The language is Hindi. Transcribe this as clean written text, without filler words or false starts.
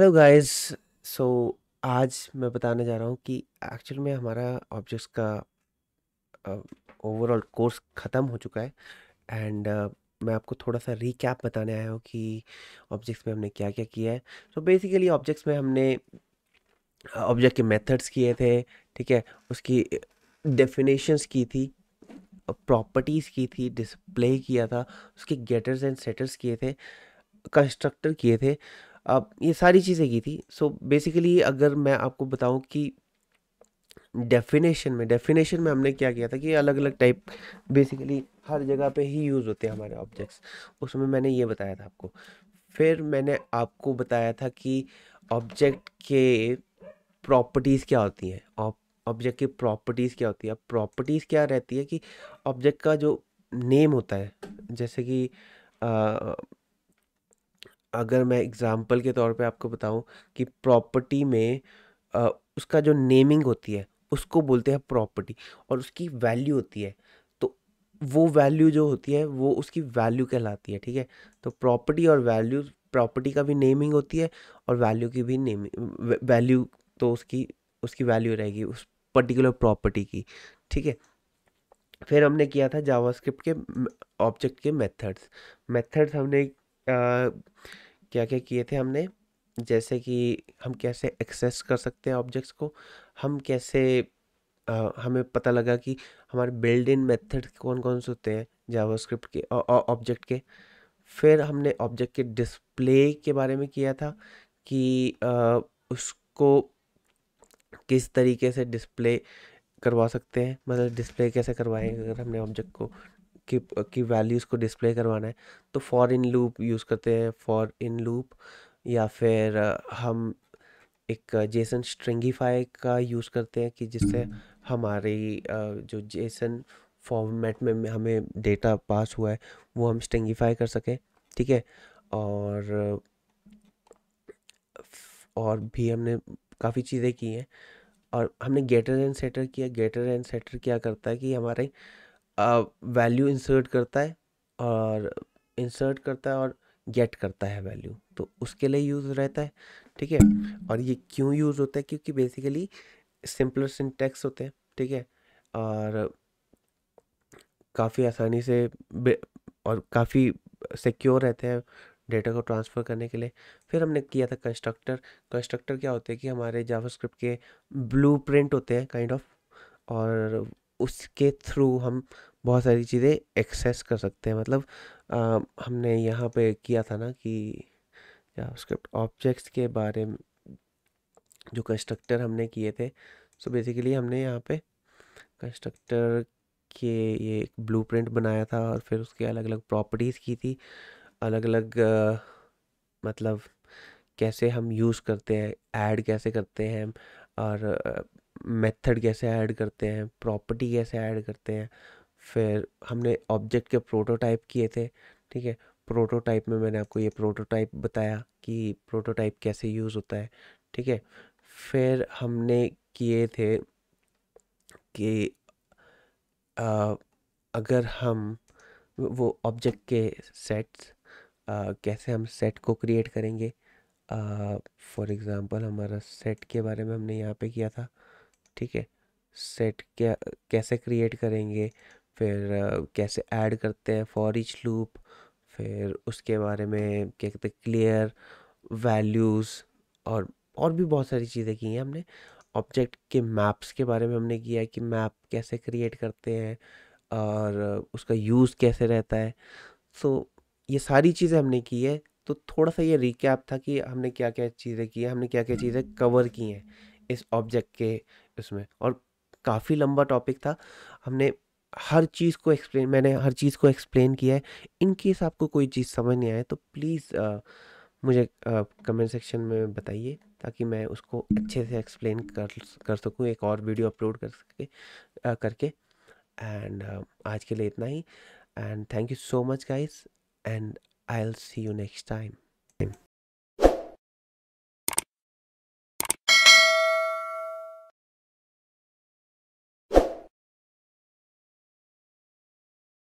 Hello guys. सो आज मैं बताने जा रहा हूँ कि एक्चुअल में हमारा ऑब्जेक्ट्स का ओवरऑल कोर्स ख़त्म हो चुका है। एंड मैं आपको थोड़ा सा रीकैप बताने आया हूँ कि ऑब्जेक्ट्स में हमने क्या क्या किया है। सो बेसिकली ऑब्जेक्ट्स में हमने ऑब्जेक्ट के मेथड्स किए थे, ठीक है। उसकी डेफिनेशंस की थी, प्रॉपर्टीज़ की थी, डिस्प्ले किया था, उसके गेटर्स एंड सेटर्स किए थे, कंस्ट्रक्टर किए थे। अब ये सारी चीज़ें की थी। सो बेसिकली अगर मैं आपको बताऊं कि डेफिनेशन में हमने क्या किया था कि अलग अलग टाइप बेसिकली हर जगह पे ही यूज़ होते हैं हमारे ऑब्जेक्ट्स। उसमें मैंने ये बताया था आपको। फिर मैंने आपको बताया था कि ऑब्जेक्ट के प्रॉपर्टीज़ क्या होती हैं। ऑब्जेक्ट की प्रॉपर्टीज़ क्या होती है। अब प्रॉपर्टीज़ क्या रहती है कि ऑब्जेक्ट का जो नेम होता है, जैसे कि अ, अगर मैं एग्जांपल के तौर पे आपको बताऊं कि प्रॉपर्टी में अ, उसका जो नेमिंग होती है उसको बोलते हैं प्रॉपर्टी, और उसकी वैल्यू होती है। तो वो वैल्यू जो होती है वो उसकी वैल्यू कहलाती है, ठीक है। तो प्रॉपर्टी और वैल्यू, प्रॉपर्टी का भी नेमिंग होती है और वैल्यू की भी नेमिंग, वैल्यू तो उसकी उसकी वैल्यू रहेगी उस पर्टिकुलर प्रॉपर्टी की, ठीक है। फिर हमने किया था जावास्क्रिप्ट के ऑब्जेक्ट के मेथड्स हमने क्या क्या किए थे हमने, जैसे कि हम कैसे एक्सेस कर सकते हैं ऑब्जेक्ट्स को, हम कैसे हमें पता लगा कि हमारे बिल्ड इन मेथड कौन कौन से होते हैं जावास्क्रिप्ट के ऑब्जेक्ट के। फिर हमने ऑब्जेक्ट के डिस्प्ले के बारे में किया था कि उसको किस तरीके से डिस्प्ले करवा सकते हैं, मतलब डिस्प्ले कैसे करवाएंगे अगर हमने ऑब्जेक्ट को की वैल्यूज़ को डिस्प्ले करवाना है। तो फॉर इन लूप यूज़ करते हैं, फॉर इन लूप, या फिर हम एक जेसन स्ट्रिंगिफाई का यूज़ करते हैं कि जिससे हमारी जो जेसन फॉर्मेट में हमें डेटा पास हुआ है वो हम स्ट्रिंगिफाई कर सकें, ठीक है। और और भी हमने काफ़ी चीज़ें की हैं। और हमने गेटर एंड सेटर किया। गेटर एंड सेटर क्या करता है कि हमारे वैल्यू इंसर्ट करता है और गेट करता है वैल्यू, तो उसके लिए यूज़ रहता है, ठीक है। और ये क्यों यूज़ होता है, क्योंकि बेसिकली सिंपलर सिंटैक्स होते हैं, ठीक है। और काफ़ी आसानी से और काफ़ी सिक्योर रहते हैं डेटा को ट्रांसफ़र करने के लिए। फिर हमने किया था कंस्ट्रक्टर। कंस्ट्रक्टर क्या होते हैं कि हमारे जावास्क्रिप्ट के ब्लूप्रिंट होते हैं काइंड ऑफ, और उसके थ्रू हम बहुत सारी चीज़ें एक्सेस कर सकते हैं। मतलब हमने यहाँ पे किया था ना कि जावास्क्रिप्ट ऑब्जेक्ट्स के बारे में जो कंस्ट्रक्टर हमने किए थे। सो बेसिकली हमने यहाँ पे कंस्ट्रक्टर के ये एक ब्लूप्रिंट बनाया था और फिर उसके अलग अलग प्रॉपर्टीज़ की थी, अलग अलग मतलब कैसे हम यूज़ करते हैं, ऐड कैसे करते हैं, और मेथड कैसे ऐड करते हैं, प्रॉपर्टी कैसे ऐड करते हैं। फिर हमने ऑब्जेक्ट के प्रोटोटाइप किए थे, ठीक है। प्रोटोटाइप में मैंने आपको ये प्रोटोटाइप बताया कि प्रोटोटाइप कैसे यूज़ होता है, ठीक है। फिर हमने किए थे कि अ, अगर हम वो ऑब्जेक्ट के सेट्स, कैसे हम सेट को क्रिएट करेंगे। फॉर एग्ज़ाम्पल हमारा सेट के बारे में हमने यहाँ पे किया था, ठीक है। सेट क्या कैसे क्रिएट करेंगे, फिर कैसे ऐड करते हैं फॉर ईच लूप, फिर उसके बारे में क्या कहते हैं क्लियर वैल्यूज़, और भी बहुत सारी चीज़ें की हैं हमने। ऑब्जेक्ट के मैप्स के बारे में हमने किया है कि मैप कैसे क्रिएट करते हैं और उसका यूज़ कैसे रहता है। सो ये सारी चीज़ें हमने की है। तो थोड़ा सा ये रिकैप था कि हमने क्या क्या चीज़ें की हैं, हमने क्या क्या चीज़ें कवर की हैं इस ऑब्जेक्ट के उसमें। और काफ़ी लंबा टॉपिक था। हमने मैंने हर चीज़ को एक्सप्लेन किया है। इन केस आपको कोई चीज़ समझ नहीं आए तो प्लीज़ मुझे कमेंट सेक्शन में बताइए, ताकि मैं उसको अच्छे से एक्सप्लेन कर सकूँ, एक और वीडियो अपलोड करके। एंड आज के लिए इतना ही। And thank you so much guys, and I will see you next time.